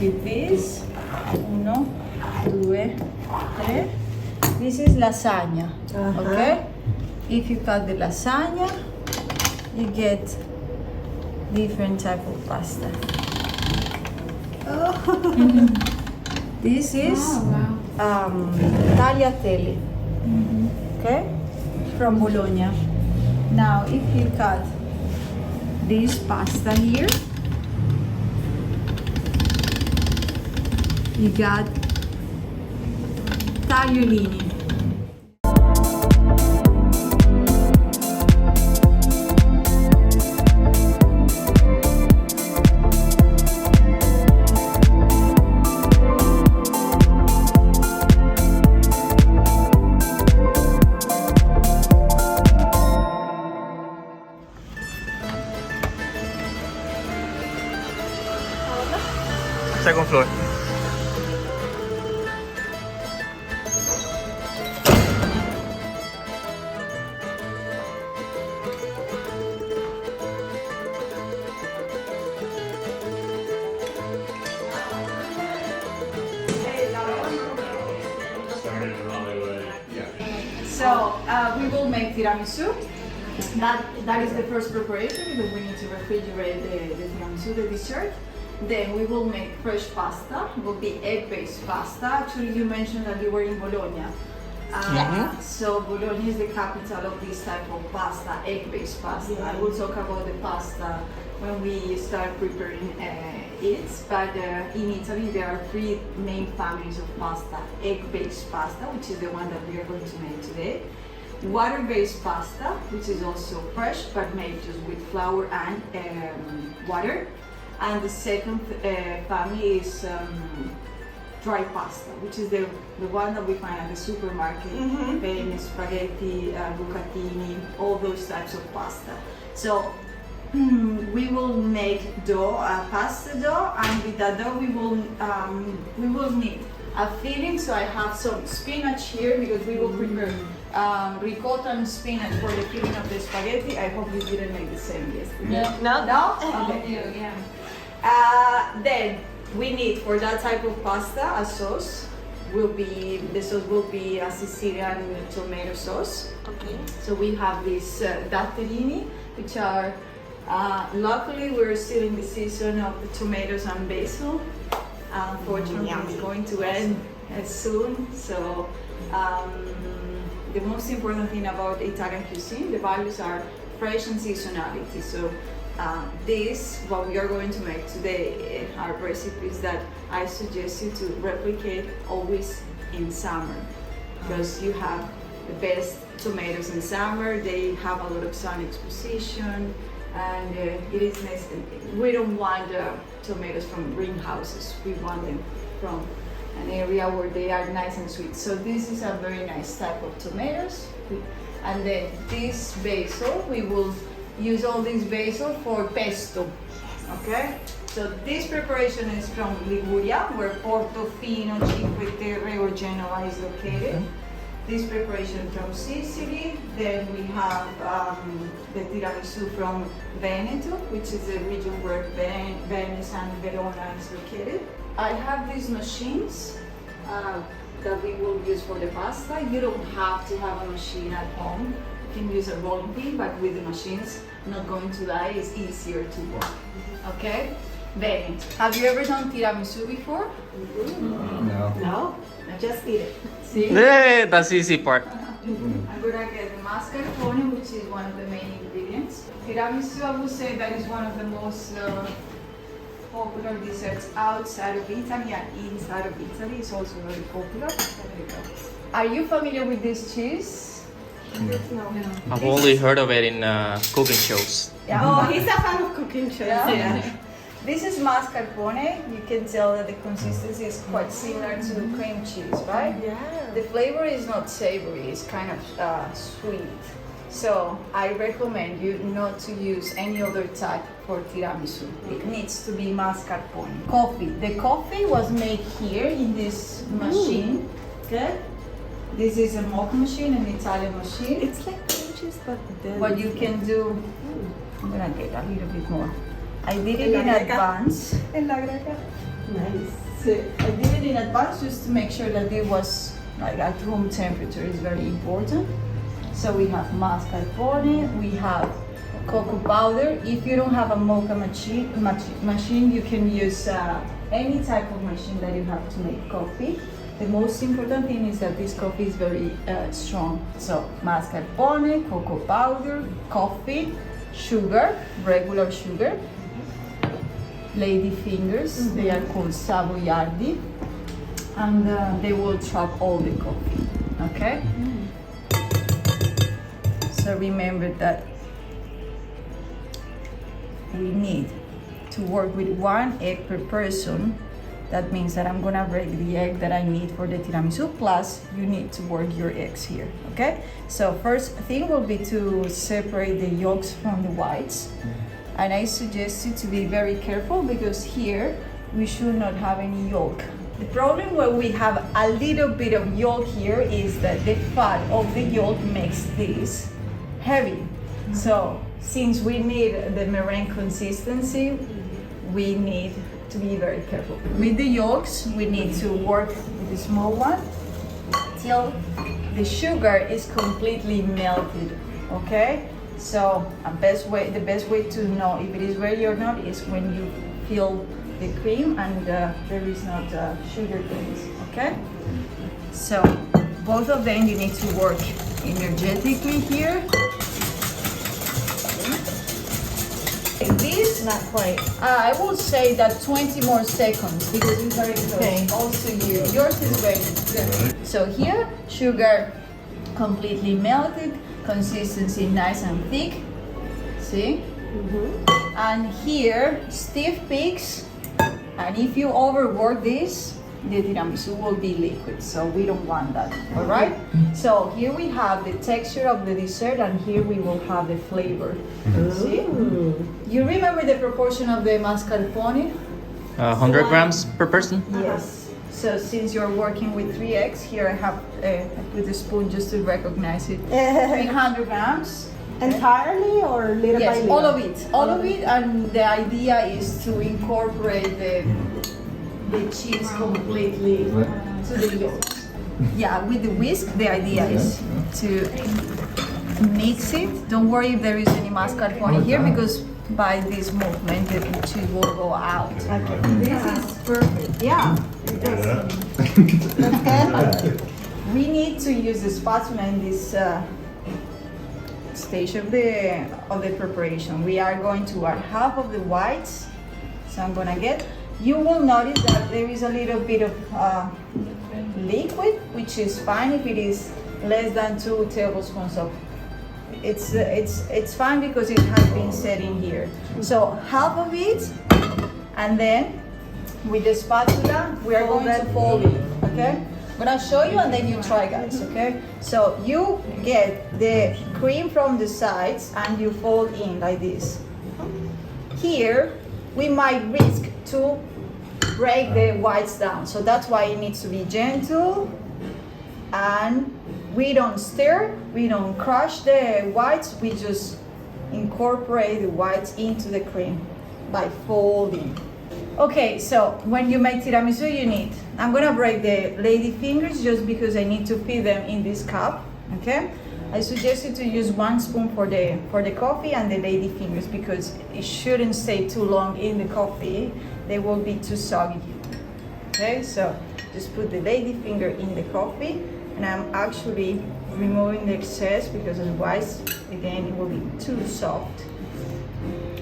with this. 1, 2, 3. This is lasagna, okay? If you cut the lasagna, you get different type of pasta. This is tagliatelle, okay? From Bologna. Now, if you cut this pasta here, you got tagliolini. Second floor. So we will make tiramisu. That is the first preparation because we need to refrigerate the tiramisu, the dessert. Then we will make fresh pasta. It will be egg-based pasta. Actually, you mentioned that you were in Bologna. So Bologna is the capital of this type of pasta, egg-based pasta. Yeah. I will talk about the pasta when we start preparing it. But in Italy, there are 3 main families of pasta. Egg-based pasta, which is the one that we are going to make today. Water-based pasta, which is also fresh, but made just with flour and water. And the second family is dry pasta, which is the one that we find at the supermarket, penne, spaghetti, bucatini, all those types of pasta. So we will make dough, pasta dough, and with that dough we will need a filling. So I have some spinach here because we will prepare ricotta and spinach for the filling of the spaghetti. I hope you didn't make the same yesterday. No? Okay. Then we need for that type of pasta a sauce. The sauce will be a Sicilian tomato sauce. Okay. So we have these datterini, which are luckily we're still in the season of the tomatoes and basil. Unfortunately, it's going to end soon. So the most important thing about Italian cuisine, the values are fresh and seasonality. So what we are going to make today are recipes that I suggest you to replicate always in summer, because you have the best tomatoes in summer. They have a lot of sun exposition, and it is nice. We don't want tomatoes from greenhouses. We want them from an area where they are nice and sweet. So this is a very nice type of tomatoes. And then this basil, we will use all this basil for pesto. Okay? So this preparation is from Liguria, where Portofino, Cinque Terre or Genoa is located. This preparation from Sicily. Then we have the tiramisu from Veneto, which is the region where Venice and Verona is located. I have these machines that we will use for the pasta. You don't have to have a machine at home. You can use a rolling pin, but with the machines, not going to die, it's easier to work. Okay? Then, have you ever done tiramisu before? No, I just eat it. See? Yeah, that's the easy part. I'm gonna get the mascarpone, which is one of the main ingredients. Tiramisu, I would say that is one of the most popular desserts outside of Italy, and inside of Italy it's also very popular. There you go. Are you familiar with this cheese? No. I've only heard of it in cooking shows. Yeah. Oh, he's a fan of cooking shows. Yeah. This is mascarpone. You can tell that the consistency is quite similar to cream cheese, right? Yeah. The flavor is not savory, it's kind of sweet. So I recommend you not to use any other type for tiramisu. It needs to be mascarpone. Coffee. The coffee was made here in this machine. Okay? This is a mock machine, an Italian machine. It's like cream cheese, but then What you can do, I'm gonna get a little bit more. I did it in advance. En la greca. Nice. So I did it in advance just to make sure that it was like at room temperature. Is very important. So we have mascarpone, we have cocoa powder. If you don't have a mocha machine, you can use any type of machine that you have to make coffee. The most important thing is that this coffee is very strong. So mascarpone, cocoa powder, coffee, sugar, regular sugar, lady fingers, they are called savoiardi, and they will chop all the coffee, okay? So remember that we need to work with 1 egg per person. That means that I'm gonna break the egg that I need for the tiramisu, plus you need to work your eggs here, okay? So first thing will be to separate the yolks from the whites. And I suggest you to be very careful because here we should not have any yolk. The problem when we have a little bit of yolk here is that the fat of the yolk makes this heavy. So since we need the meringue consistency, we need to be very careful. With the yolks, we need to work with the small one till the sugar is completely melted, okay? So the best way to know if it is ready or not is when you feel the cream and there is not sugar things, okay? So both of them you need to work energetically here. This, Not quite. I would say that 20 more seconds because it's very close. Okay. Also yours is ready. Good. So here, sugar completely melted, consistency nice and thick. See? And here, stiff peaks. And if you overwork this, the tiramisu will be liquid, so we don't want that, all right? So here we have the texture of the dessert, and here we will have the flavor. See? You remember the proportion of the mascarpone? 100 grams per person? Yes. So since you're working with 3 eggs, here I have I put the spoon just to recognize it. 300 grams. Entirely or little by Yes, little? all of it, and the idea is to incorporate the cheese completely to the yolks. Yeah, with the whisk, the idea is to mix it. Don't worry if there is any mascarpone here because by this movement the cheese will go out. Okay. This is perfect. Yeah. We need to use the spatula in this stage of the preparation. We are going to add half of the whites. So I'm gonna get. You will notice that there is a little bit of liquid, which is fine if it is less than 2 tablespoons of. It's fine because it has been set in here. So half of it, and then with the spatula we are going to fold it. Okay. I'm gonna show you and then you try, guys, okay? So you get the cream from the sides and you fold in like this. Here, we might risk to break the whites down. So that's why it needs to be gentle and we don't stir, we don't crush the whites, we just incorporate the whites into the cream by folding. Okay, so when you make tiramisu, you need, I'm gonna break the lady fingers just because I need to feed them in this cup, okay? I suggest you to use 1 spoon for the coffee and the lady fingers because it shouldn't stay too long in the coffee, they will be too soggy. Okay, so just put the lady finger in the coffee and I'm actually removing the excess because otherwise, again, it will be too soft.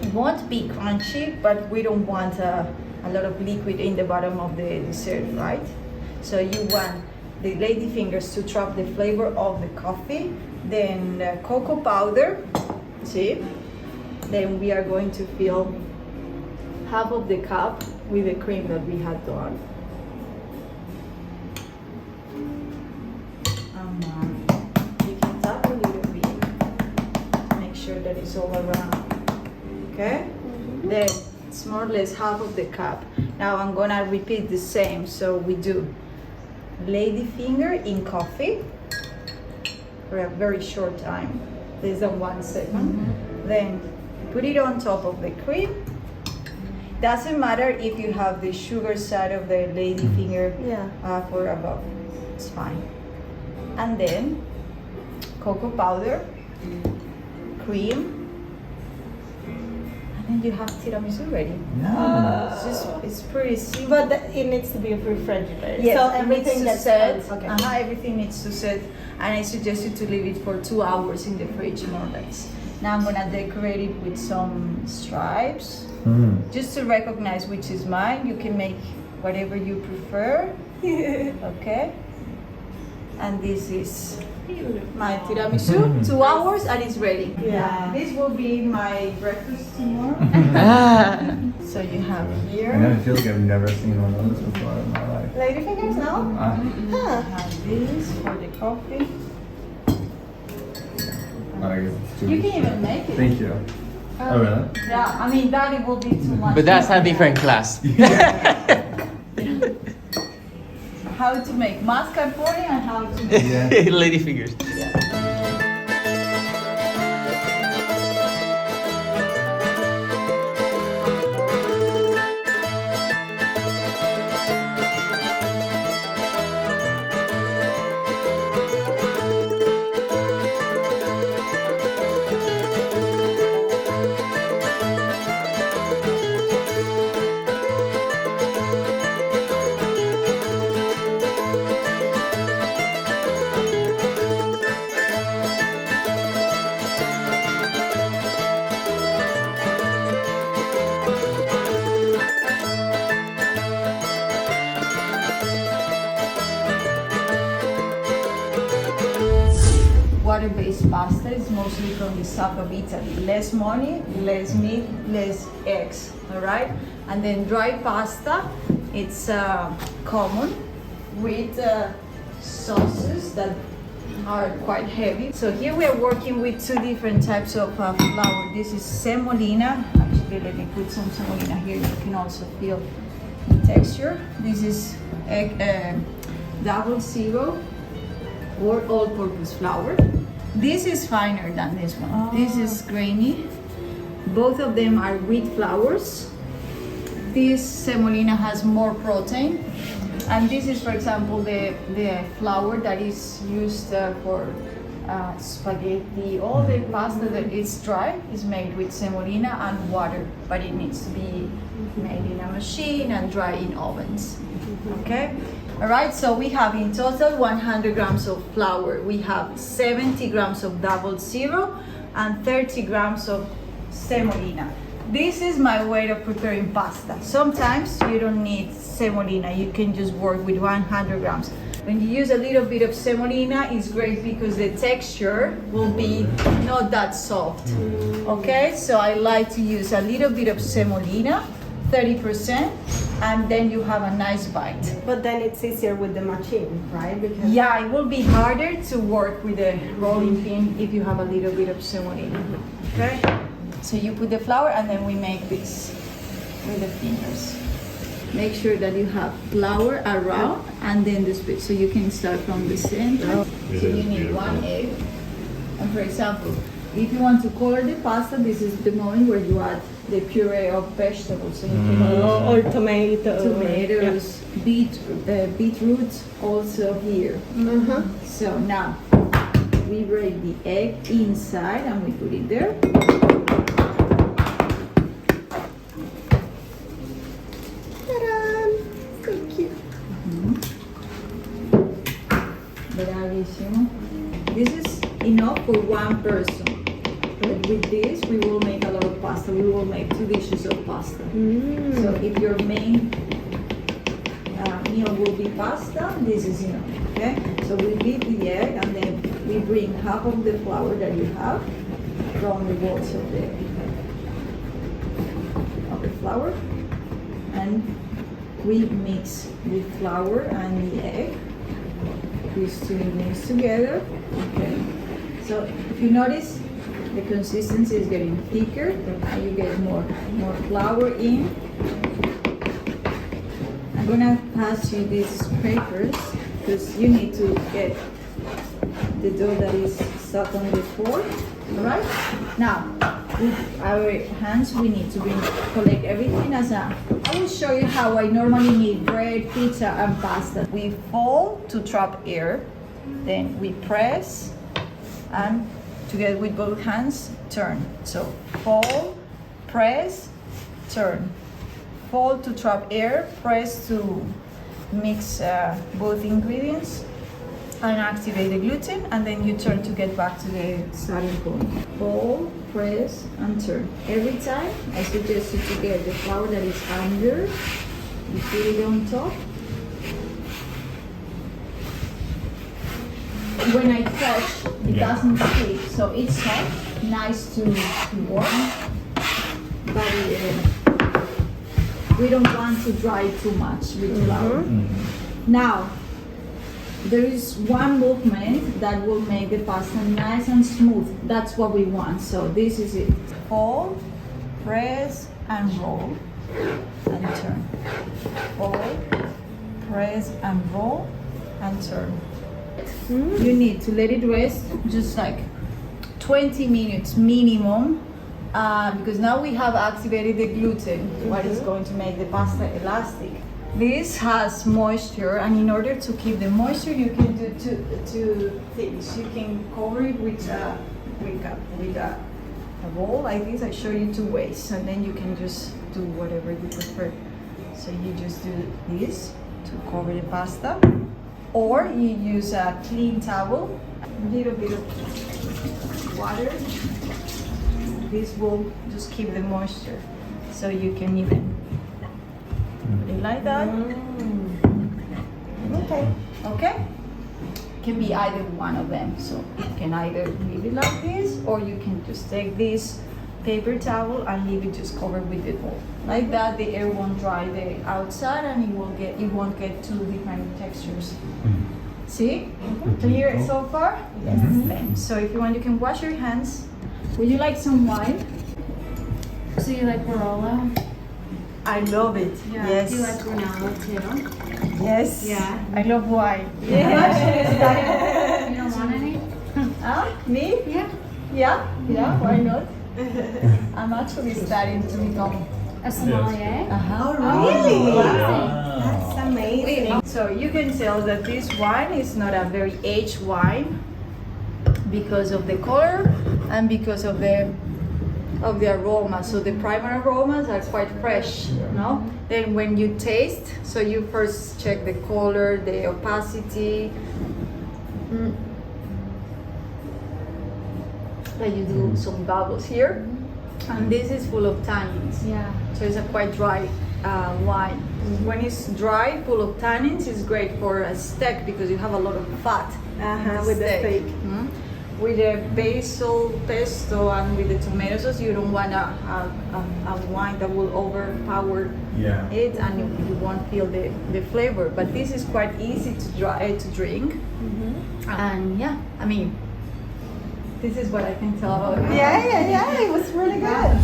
It won't be crunchy, but we don't want a lot of liquid in the bottom of the dessert, right? So you want the lady fingers to trap the flavor of the coffee, then the cocoa powder, see? Then we are going to fill half of the cup with the cream that we had done. You can tap a little bit, make sure that it's all around. Okay, then it's more or less half of the cup. Now I'm gonna repeat the same. So we do lady finger in coffee for a very short time, less than 1 second. Then put it on top of the cream Doesn't matter if you have the sugar side of the lady finger for above. It's fine. And then cocoa powder, cream, and then you have tiramisu ready. It's pretty simple. But it needs to be refrigerated. Yes, so everything everything that's set. okay. Everything needs to set, and I suggest you to leave it for 2 hours in the fridge, more or less. Now I'm gonna decorate it with some stripes, just to recognize which is mine. You can make whatever you prefer. Okay. And this is my tiramisu. 2 hours and it's ready. Yeah. This will be my breakfast tomorrow. So you have here. I know, it feels like I've never seen one of those before in my life. Ladyfingers, no? You have this for the coffee. I guess it's too You much. can even make it. Thank you. Oh, really? Yeah, I mean that it will be too much. But that's a different class. How to make mascarpone and how to make Yeah. Lady fingers. Water-based pasta is mostly from the south of Italy. Less money, less meat, less eggs. All right, and then dry pasta. It's common with sauces that are quite heavy. So here we are working with 2 different types of flour. This is semolina. Actually, let me put some semolina here. You can also feel the texture. This is double zero or all-purpose flour. This is finer than this one. This is grainy. Both of them are wheat flours. This semolina has more protein. And this is, for example, the flour that is used for spaghetti. All the pasta that is dry is made with semolina and water, but it needs to be made in a machine and dry in ovens. Okay? All right, so we have in total 100 grams of flour. We have 70 grams of double zero and 30 grams of semolina. This is my way of preparing pasta. Sometimes you don't need semolina. You can just work with 100 grams. When you use a little bit of semolina, it's great because the texture will be not that soft. Okay, so I like to use a little bit of semolina, 30%, and then you have a nice bite. But then it's easier with the machine, right? Because Yeah, it will be harder to work with a rolling pin if you have a little bit of semolina. Okay? So you put the flour and then we make this with the fingers. Make sure that you have flour around and then the split. So you can start from the center. So you need 1 egg. And for example, if you want to color the pasta, this is the moment where you add the puree of vegetables. So you can use or tomatoes. beetroots also here. So now we break the egg inside and we put it there. Ta-da! So cute. Bravissimo. This is enough for 1 person. But with this, we will make a lot of pasta. We will make 2 dishes of pasta. So if your main meal will be pasta, this is enough. Okay? So we beat the egg and then we bring half of the flour that you have from the balls of the flour, and we mix the flour and the egg. These 2 ingredients together. Okay. So if you notice, the consistency is getting thicker and you get more flour in. I'm gonna pass you these scrapers because you need to get the dough that is stuck on the fork. Alright? Now, with our hands we need to collect everything as a. I will show you how I normally make bread, pizza, and pasta. We fold to trap air, then we press, and together with both hands turn. So fold, press, turn. Fold to trap air, press to mix both ingredients and activate the gluten, and then you turn to get back to the starting point. Fold, press, and turn. Every time I suggest you to get the flour that is under, you put it on top. When I touch, it doesn't stick, so it's soft, nice to warm, but we don't want to dry too much with flour. Now, there is one movement that will make the pasta nice and smooth. That's what we want. So this is it. Fold, press, and roll, and turn. Fold, press, and roll, and turn. You need to let it rest just like 20 minutes minimum, because now we have activated the gluten, what is going to make the pasta elastic. This has moisture, and in order to keep the moisture, you can do two things. You can cover it with a bowl like this. I show you two ways, and then you can just do whatever you prefer. So you just do this to cover the pasta, or you use a clean towel, a little bit of water. This will just keep the moisture, so you can even put it like that. Okay. Can be either one of them. So you can either leave it like this, or you can just take this paper towel and leave it just covered with the bowl. Like that, the air won't dry the outside, and it won't get two different textures. See? Clear so far? Yes. So if you want, you can wash your hands. Would you like some wine? So you like Barolo? I love it. Yeah. Yes. Do you like Brunello too? Yes. Yeah. I love wine. Yeah. You don't want any? Me? Yeah. Yeah, why not? I'm actually starting to become A sommelier? Really? Wow. That's amazing. So you can tell that this wine is not a very aged wine because of the color and because of the aroma. So the primary aromas are quite fresh, no? Then when you taste, so you first check the color, the opacity. Then you do some bubbles here, and this is full of tannins. Yeah. So it's a quite dry wine. When it's dry, full of tannins, it's great for a steak because you have a lot of fat With the steak. With the basil pesto and with the tomato sauce, you don't want a wine that will overpower it, and you won't feel the flavor. But this is quite easy to drink, and yeah, I mean, this is what I can tell about it. Yeah. It was really good.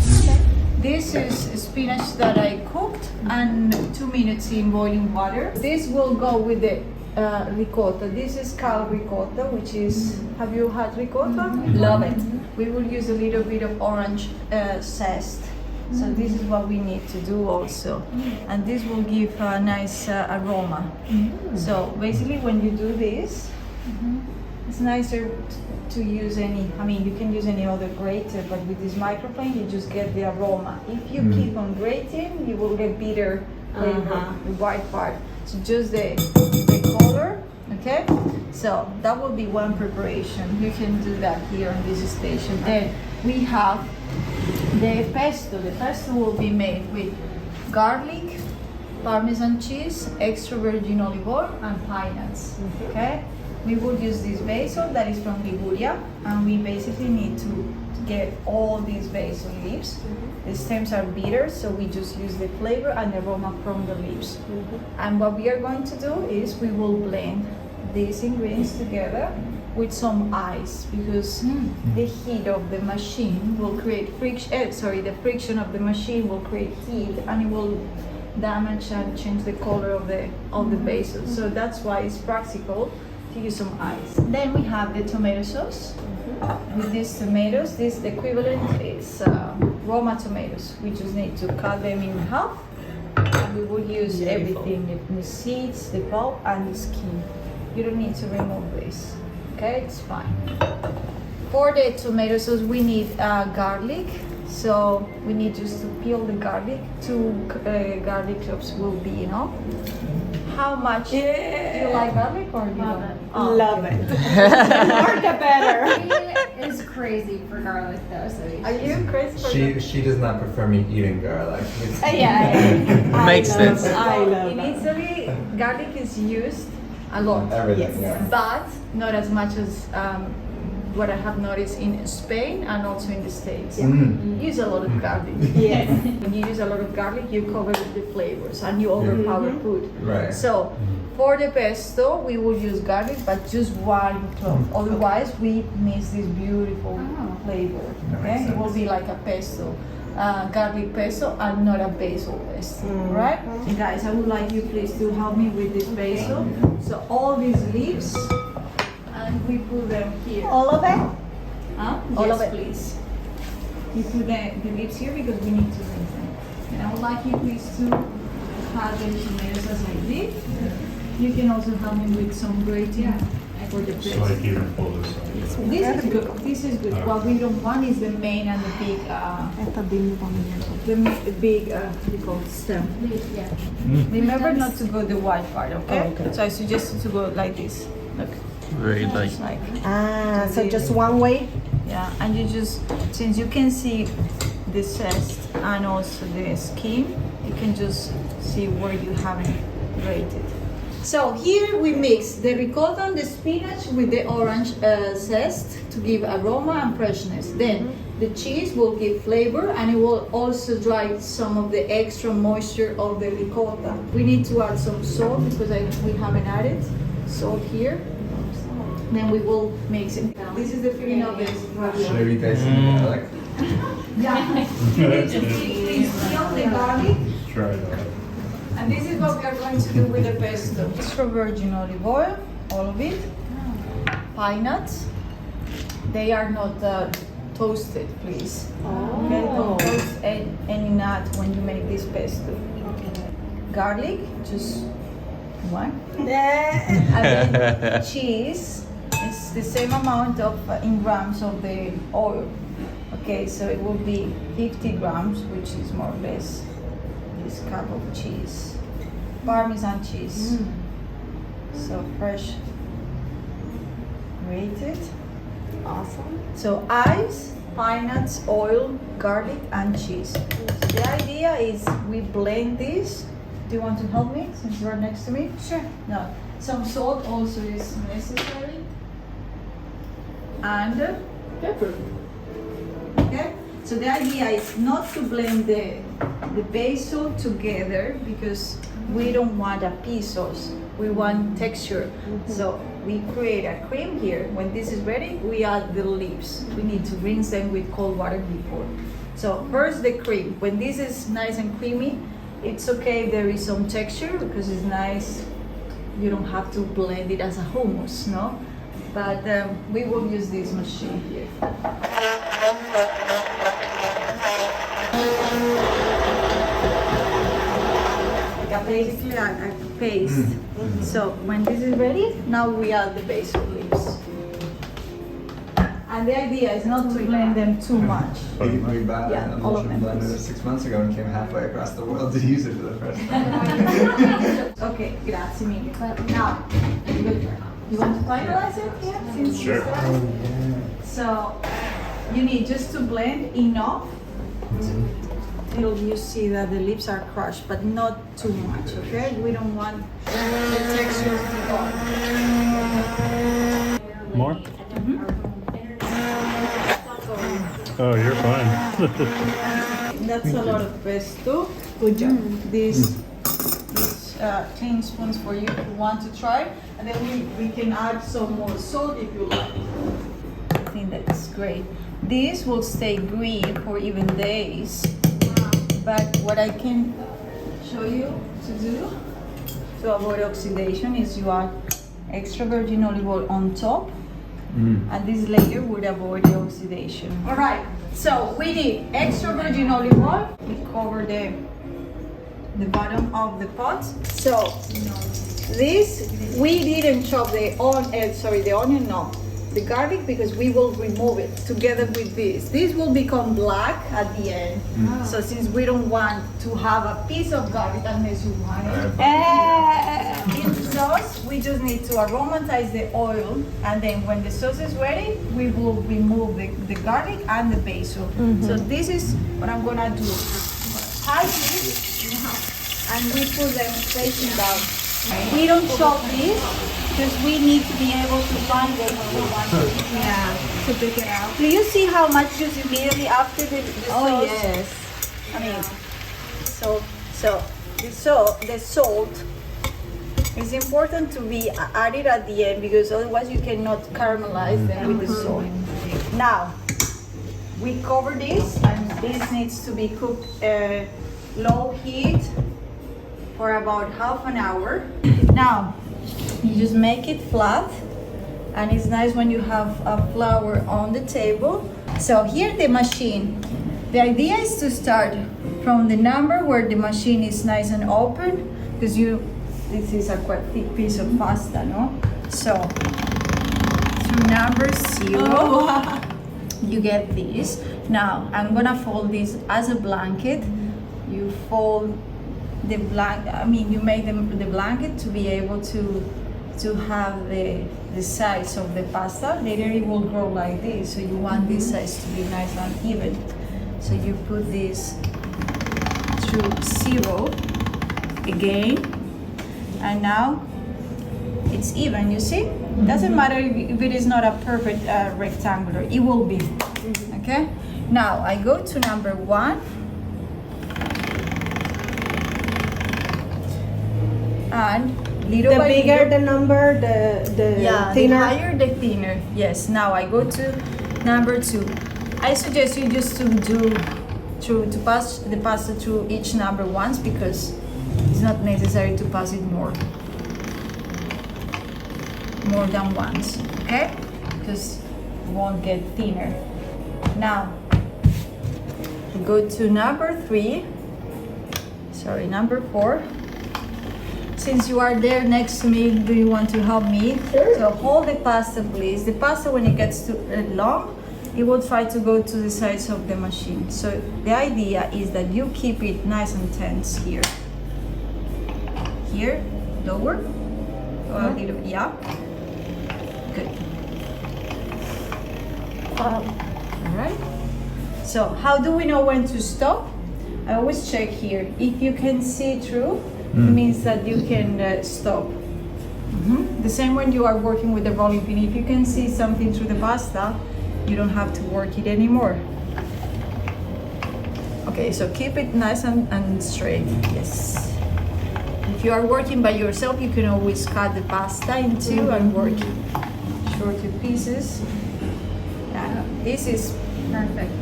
This is spinach that I cooked and 2 minutes in boiling water. This will go with the ricotta. This is cal ricotta, which is, have you had ricotta? Love it. We will use a little bit of orange zest. So this is what we need to do also. And this will give a nice aroma. So basically when you do this, it's nicer to use you can use any other grater, but with this microplane you just get the aroma. If you keep on grating, you will get bitter flavor, the white part. So just the color, okay? So that will be one preparation. You can do that here on this station. Then we have the pesto. The pesto will be made with garlic, Parmesan cheese, extra virgin olive oil, and pine nuts, okay? We will use this basil that is from Liguria, and we basically need to get all these basil leaves. The stems are bitter, so we just use the flavor and the aroma from the leaves. And what we are going to do is we will blend these ingredients together with some ice, because the heat of the machine will create friction. The friction of the machine will create heat, and it will damage and change the color of the basil. So that's why it's practical to use some ice. Then we have the tomato sauce. with these tomatoes, the equivalent is Roma tomatoes. We just need to cut them in half. And we will use everything, the seeds, the pulp, and the skin. You don't need to remove this, okay? It's fine. For the tomato sauce, we need garlic. So we need just to peel the garlic. 2 garlic cloves will be enough. How much? Do you like garlic or you don't? Love it. The more the better. He is crazy for garlic though, so Are you crazy for She does not prefer me eating garlic. yeah. Makes sense. I love in it. Italy, garlic is used a lot, Everything. Yes. Yeah. but not as much as what I have noticed in Spain and also in the States. Mm. You use a lot of garlic. Yes. When you use a lot of garlic, you cover with the flavors and you overpower food. Right. So, for the pesto, we will use garlic, but just 1 clove. Otherwise, we miss this beautiful flavor. That Okay, makes it will sense. be like a pesto, garlic pesto, and not a basil pesto. Right? Guys, I would like you please to help me with this basil. So all these leaves, and we put them here. All of it? Huh? All Yes, of it. please. You put the leaves here because we need to rinse them. And I would like you please to cut the tomatoes as I did. You can also help me with some grating for the So I paste. can even pull this up. This is good. This is good. What we don't want is the main and the big, Esta dimmi the big, what do you call it, stem. Yeah. Remember not to go the white part, okay? Oh, okay. So I suggest you to go like this. Look, Very light. it's like. So just one way? Yeah, and you just, since you can see the zest and also the skin, you can just see where you haven't grated. So here we mix the ricotta and the spinach with the orange zest to give aroma and freshness. Then the cheese will give flavor and it will also dry some of the extra moisture of the ricotta. We need to add some salt because we haven't added salt here. Then we will mix it. This is the feeling of this. Should I be tasting garlic? Yeah. You need to please peel the garlic. Try that. And this is what we are going to do with the pesto. Extra virgin olive oil, all of it. Pine nuts. They are not toasted, pleys. Okay, don't toast any nut when you make this pesto. Garlic, just one. And then cheese. It's the same amount of in grams of the oil. Okay, so it will be 50 grams, which is more or less this cup of cheese. Parmesan cheese. So fresh, grated. Awesome. So ice, pine nuts, oil, garlic, and cheese. So the idea is we blend this. Do you want to help me since you're next to me? Sure. No. Some salt also is necessary. And pepper. Okay? So the idea is not to blend the basil together because we don't want a pea sauce. We want texture. So we create a cream here. When this is ready, we add the leaves. We need to rinse them with cold water before. So first the cream. When this is nice and creamy, it's okay if there is some texture because it's nice. You don't have to blend it as a hummus, no? But we will use this machine here. Basically a paste. So when this is ready, now we add the basil leaves. And the idea is not to blend them too much. We bought Yeah, an all of emulsion them, blender please. 6 months ago and came halfway across the world to use it for the first time. Okay, grazie mille. Now, you want to finalize it? Yeah, since Sure. you started? So, you need just to blend enough till you see that the leaves are crushed, but not too much, okay? We don't want the texture to be gone. More? Oh, you're fine. That's a lot of pesto. Good job. These clean spoons for you if you want to try. And then we can add some more salt if you like. I think that's great. This will stay green for even days. But what I can show you to do to avoid oxidation is you add extra virgin olive oil on top and this layer would avoid the oxidation. All right, so we need extra virgin olive oil. We cover the bottom of the pot. So this, we didn't chop the onion, no. The garlic, because we will remove it together with this. This will become black at the end. So since we don't want to have a piece of garlic unless you want it. In the sauce, we just need to aromatize the oil, and then when the sauce is ready, we will remove the garlic and the basil. So this is what I'm gonna do. Hide this, and we put them facing down. We don't chop this because we need to be able to find it when we want to pick it out. Do you see how much juice immediately after the sauce? Yes. I mean, so the salt is important to be added at the end because otherwise you cannot caramelize them with the salt. Now, we cover this, and this needs to be cooked low heat for about half an hour. Now, you just make it flat, and it's nice when you have a flour on the table. So here the machine. The idea is to start from the number where the machine is nice and open, because this is a quite thick piece of pasta, no? So to number 0, you get this. Now I'm gonna fold this as a blanket. You fold the you make the blanket to be able to have the size of the pasta. Later it will grow like this, so you want this size to be nice and even. So you put this through 0 again, and now it's even, you see? Doesn't matter if it is not a perfect rectangular, it will be, okay? Now I go to number 1, and little by The bigger little, the number, the the thinner. higher the thinner. Yes. Now I go to number 2. I suggest you just to pass the pasta through each number once, because it's not necessary to pass it more than once. Okay? Because it won't get thinner. Now go to number 4. Since you are there next to me, do you want to help me? Sure. So hold the pasta, please. The pasta, when it gets too long, it will try to go to the sides of the machine. So the idea is that you keep it nice and tense here. Here, lower. A little, yeah. Good. All right. So how do we know when to stop? I always check here. If you can see through, it means that you can stop. The same when you are working with the rolling pin. If you can see something through the pasta, you don't have to work it anymore. Okay, so keep it nice and straight. Yes. If you are working by yourself, you can always cut the pasta in two and work it shorter pieces. This is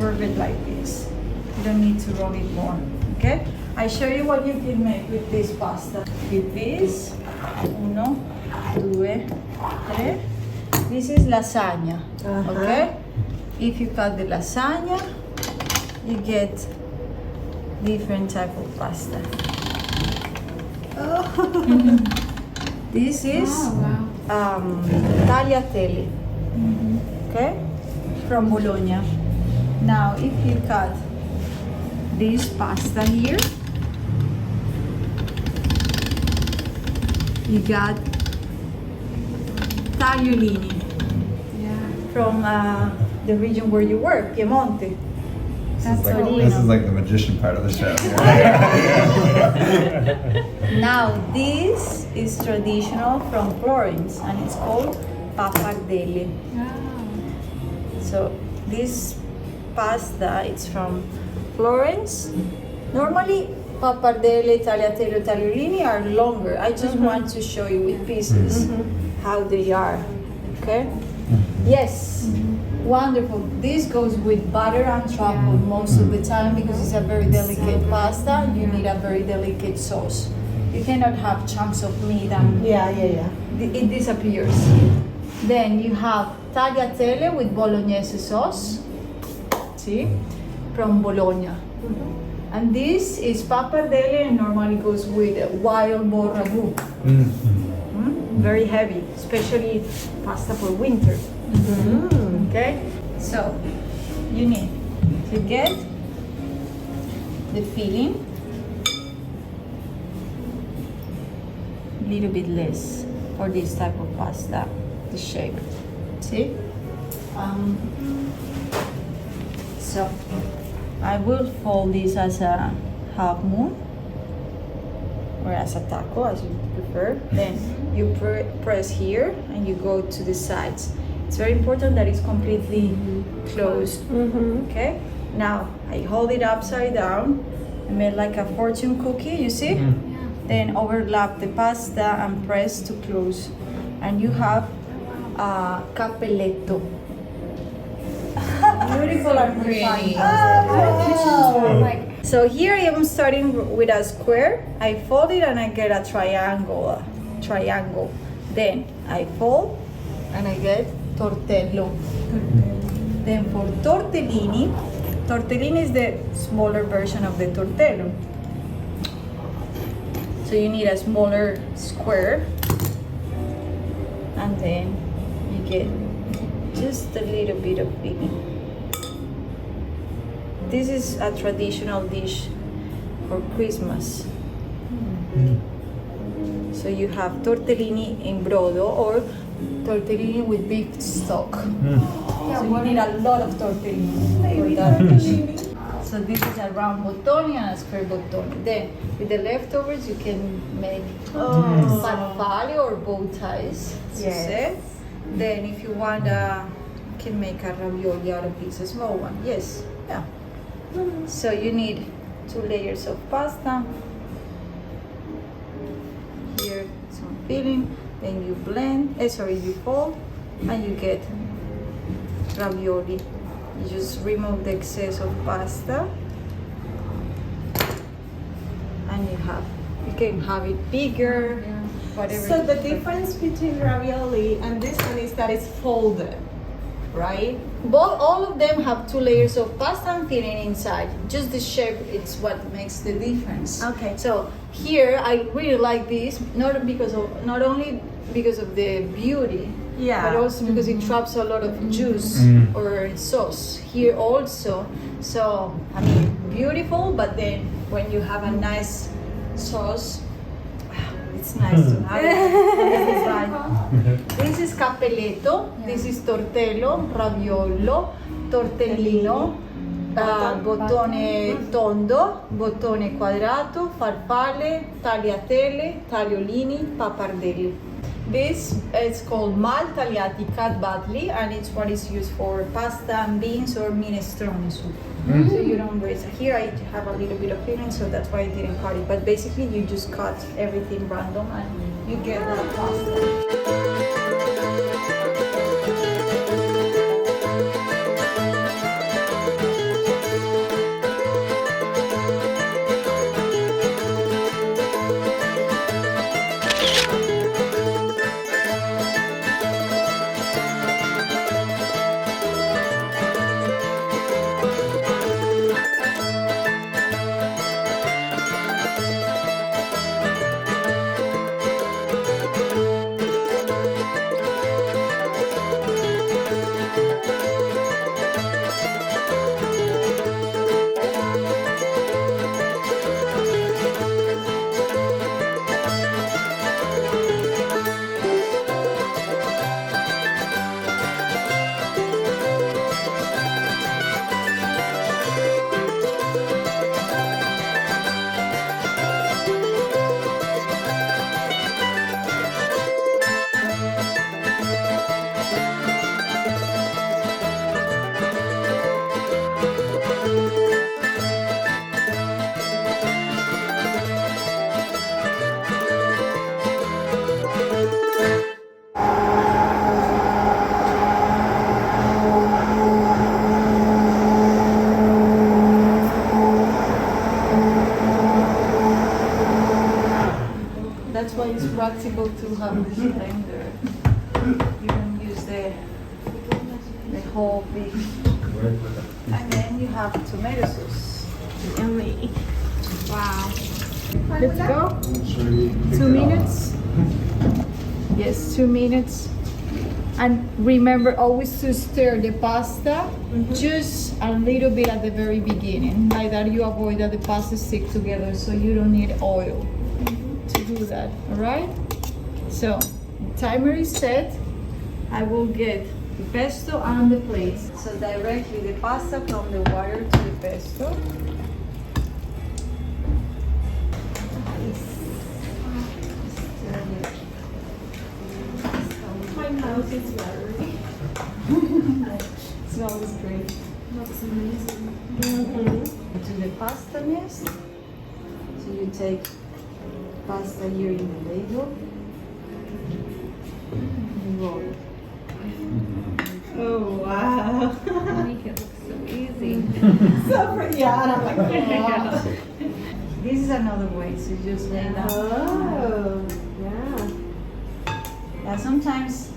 perfect like this. You don't need to roll it more. Okay? I show you what you can make with this pasta. With this, 1, 2, 3. This is lasagna. Okay? If you cut the lasagna, you get different type of pasta. This is tagliatelle. Okay? From Bologna. Now, if you cut this pasta here, you got tagliolini from the region where you work, Piemonte. This is like the magician part of the show. Now this is traditional from Florence, and it's called pappardelle. So this pasta, it's from Florence. Normally pappardelle, tagliatelle, tagliolini are longer. I just want to show you with pieces how they are. Okay? Yes. Wonderful. This goes with butter and truffle most of the time because it's a very delicate pasta. You need a very delicate sauce. You cannot have chunks of meat and it disappears. Then you have tagliatelle with bolognese sauce. See? From Bologna. And this is pappardelle and normally goes with wild boar ragu. Very heavy, especially pasta for winter. Okay? So you need to get the filling. A little bit less for this type of pasta, the shape. See? So I will fold this as a half moon or as a taco, as you prefer. Then you press here and you go to the sides. It's very important that it's completely closed. Okay? Now I hold it upside down and make like a fortune cookie, you see? Then overlap the pasta and press to close. And you have a capelletto. Beautiful and refined. So here I am starting with a square. I fold it and I get a triangle. Then I fold and I get tortello. Then for tortellini is the smaller version of the tortello. So you need a smaller square, and then you get just a little bit of filling. This is a traditional dish for Christmas. So you have tortellini in brodo or tortellini with beef stock. So you need a lot of tortellini for that dish. So this is a round bottone and a square bottone. Then with the leftovers you can make farfalle or bow ties. Yes. Then if you want, you can make a ravioli out of this, a small one. Yes. Yeah. So you need 2 layers of pasta. Here some filling. Then you blend. You fold, and you get ravioli. You just remove the excess of pasta, and you can have it bigger, whatever. So the difference between ravioli and this one is that it's folded, right? All of them have 2 layers of pasta and filling inside. Just the shape, it's what makes the difference. Okay. So here I really like this, not only because of the beauty, but also because it traps a lot of juice or sauce here also. So I mean, beautiful, but then when you have a nice sauce, it's nice to have it. This is capelletto, this is tortello, raviolo, tortellino, bottone tondo, bottone quadrato, farfalle, tagliatelle, tagliolini, pappardelle. This is called mal tagliati cut badly, and it's what is used for pasta and beans or minestrone soup. So you don't waste. Here I have a little bit of filling, so that's why I didn't cut it. But basically you just cut everything random and you get that pasta. That's why it's practical to have this blender. You can use the whole big. And then you have tomato sauce. Yummy. Wow. Let's go. 2 minutes. Yes, 2 minutes. And remember always to stir the pasta just a little bit at the very beginning. Like that you avoid that the pasta stick together, so you don't need oil to do that, alright? So, the timer is set. I will get the pesto on the plate. So directly the pasta from the water to the pesto. My mouth is watery. Smells great. Looks amazing. To the pasta nest. So you take pasta here in the ladle. And roll it. Oh wow. Make it look so easy. So pretty. Yeah, and I'm like, oh. This is another way to just lay down. Oh, yeah. Yeah, sometimes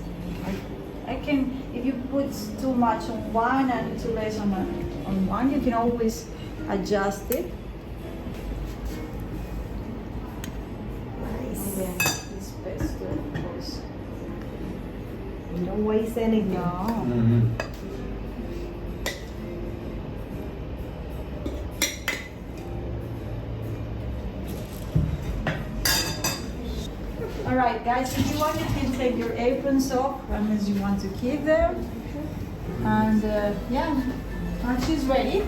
I can, if you put too much on one and too less on one, you can always adjust it. Nice. And then this pesto, of course. You don't waste anything. No. All right, guys, if you want, you can take your aprons off unless you want to keep them. And yeah, once she's ready,